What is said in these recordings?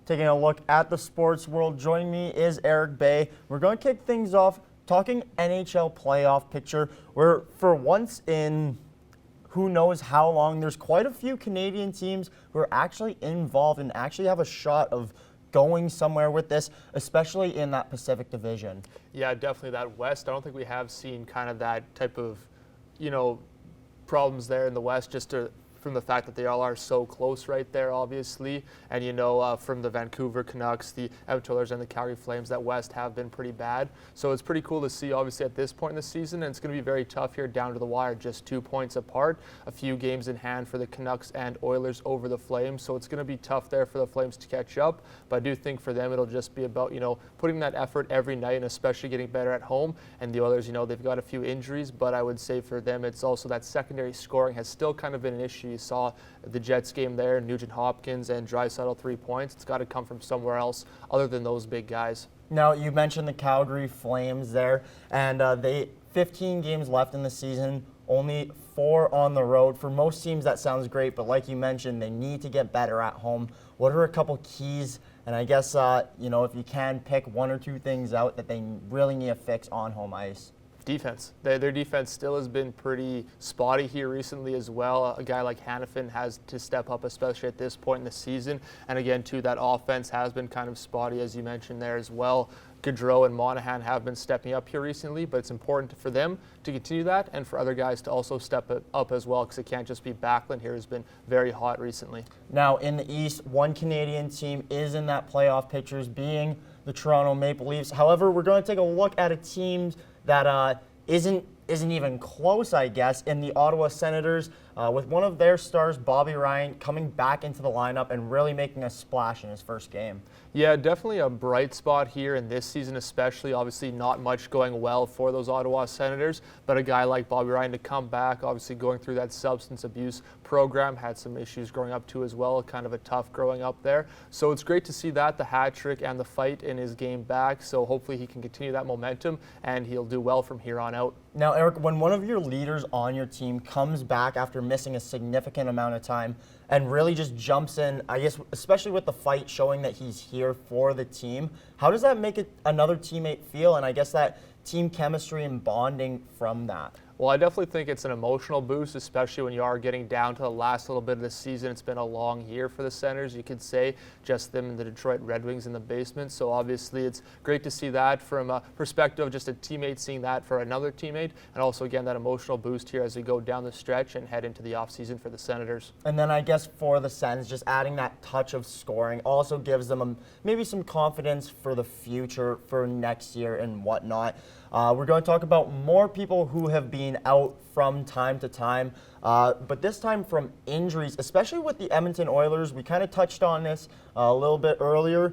taking a look at the sports world. Joining me is Eric Bay. We're going to kick things off talking NHL playoff picture, where for once in who knows how long, there's quite a few Canadian teams who are actually involved and actually have a shot of going somewhere with this, especially in that Pacific Division. Yeah, definitely that West. I don't think we have seen kind of that type of, problems there in the West, from the fact that they all are so close right there, obviously. And, from the Vancouver Canucks, the Edmonton Oilers, and the Calgary Flames, that West have been pretty bad. So it's pretty cool to see, obviously, at this point in the season. And it's going to be very tough here down to the wire, just 2 points apart, a few games in hand for the Canucks and Oilers over the Flames. So it's going to be tough there for the Flames to catch up. But I do think for them, it'll just be about, putting that effort every night and especially getting better at home. And the Oilers, they've got a few injuries, but I would say for them, it's also that secondary scoring has still kind of been an issue. You saw the Jets game there, Nugent Hopkins and Draisaitl 3 points. It's got to come from somewhere else other than those big guys. Now, you mentioned the Calgary Flames there, and they 15 games left in the season, only 4 on the road. For most teams, that sounds great, but like you mentioned, they need to get better at home. What are a couple keys? And I guess, if you can pick 1 or 2 things out that they really need to fix on home ice. Defense. Their defense still has been pretty spotty here recently as well. A guy like Hanifin has to step up, especially at this point in the season. And again, too, that offense has been kind of spotty, as you mentioned there as well. Gaudreau and Monahan have been stepping up here recently, but it's important for them to continue that and for other guys to also step up as well, because it can't just be Backlund here, who's been very hot recently. Now, in the East, one Canadian team is in that playoff picture, being the Toronto Maple Leafs. However, we're going to take a look at a team that isn't even close, I guess, in the Ottawa Senators, with one of their stars, Bobby Ryan, coming back into the lineup and really making a splash in his first game. Yeah, definitely a bright spot here in this season especially. Obviously not much going well for those Ottawa Senators, but a guy like Bobby Ryan to come back, obviously going through that substance abuse program, had some issues growing up too as well, kind of a tough growing up there. So it's great to see that, the hat trick and the fight in his game back. So hopefully he can continue that momentum and he'll do well from here on out. Now, Eric, when one of your leaders on your team comes back after missing a significant amount of time and really just jumps in, I guess, especially with the fight showing that he's here for the team, how does that make another teammate feel? And I guess that team chemistry and bonding from that. Well, I definitely think it's an emotional boost, especially when you are getting down to the last little bit of the season. It's been a long year for the Senators, you could say, just them and the Detroit Red Wings in the basement. So obviously it's great to see that from a perspective of just a teammate seeing that for another teammate. And also, again, that emotional boost here as we go down the stretch and head into the offseason for the Senators. And then I guess for the Sens, just adding that touch of scoring also gives them maybe some confidence for the future, for next year and whatnot. We're going to talk about more people who have been out from time to time, but this time from injuries, especially with the Edmonton Oilers. We kind of touched on this a little bit earlier,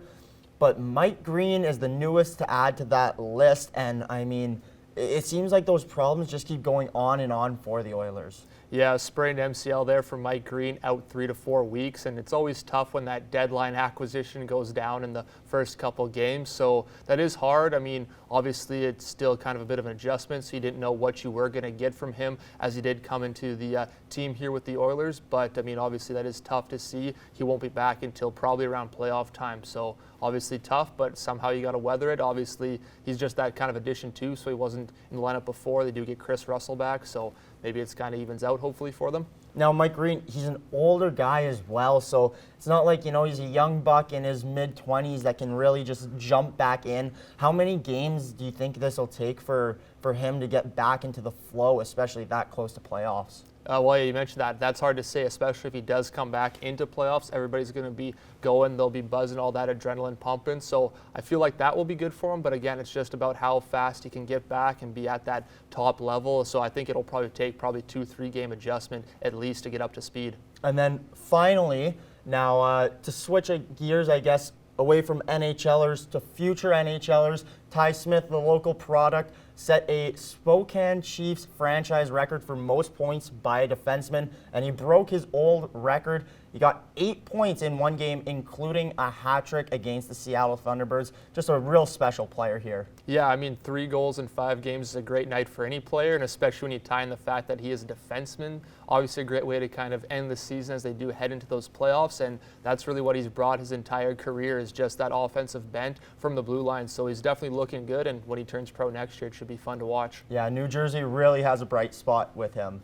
but Mike Green is the newest to add to that list, and I mean, it seems like those problems just keep going on and on for the Oilers. Yeah, sprained MCL there for Mike Green, out 3 to 4 weeks, and it's always tough when that deadline acquisition goes down in the first couple games, so that is hard. I mean, obviously it's still kind of a bit of an adjustment, so you didn't know what you were going to get from him as he did come into the team here with the Oilers, but I mean, obviously that is tough to see. He won't be back until probably around playoff time, so obviously tough, but somehow you got to weather it. Obviously, he's just that kind of addition too, so he wasn't in the lineup before. They do get Chris Russell back, so maybe it's kind of evens out hopefully for them. Now, Mike Green, he's an older guy as well, so it's not like, he's a young buck in his mid-20s that can really just jump back in. How many games do you think this will take for him to get back into the flow, especially that close to playoffs? Well, you mentioned that. That's hard to say, especially if he does come back into playoffs. Everybody's going to be going. They'll be buzzing, all that adrenaline pumping. So I feel like that will be good for him. But again, it's just about how fast he can get back and be at that top level. So I think it'll probably take 2-3 game adjustment at least to get up to speed. And then finally, now to switch gears, I guess, away from NHLers to future NHLers, Ty Smith, the local product, set a Spokane Chiefs franchise record for most points by a defenseman, and he broke his old record. He got 8 points in one game, including a hat trick against the Seattle Thunderbirds. Just a real special player here. Yeah, I mean, 3 goals in 5 games is a great night for any player, and especially when you tie in the fact that he is a defenseman. Obviously, a great way to kind of end the season as they do head into those playoffs, and that's really what he's brought his entire career is just that offensive bent from the blue line. So he's definitely looking good, and when he turns pro next year, it should be fun to watch. Yeah, New Jersey really has a bright spot with him.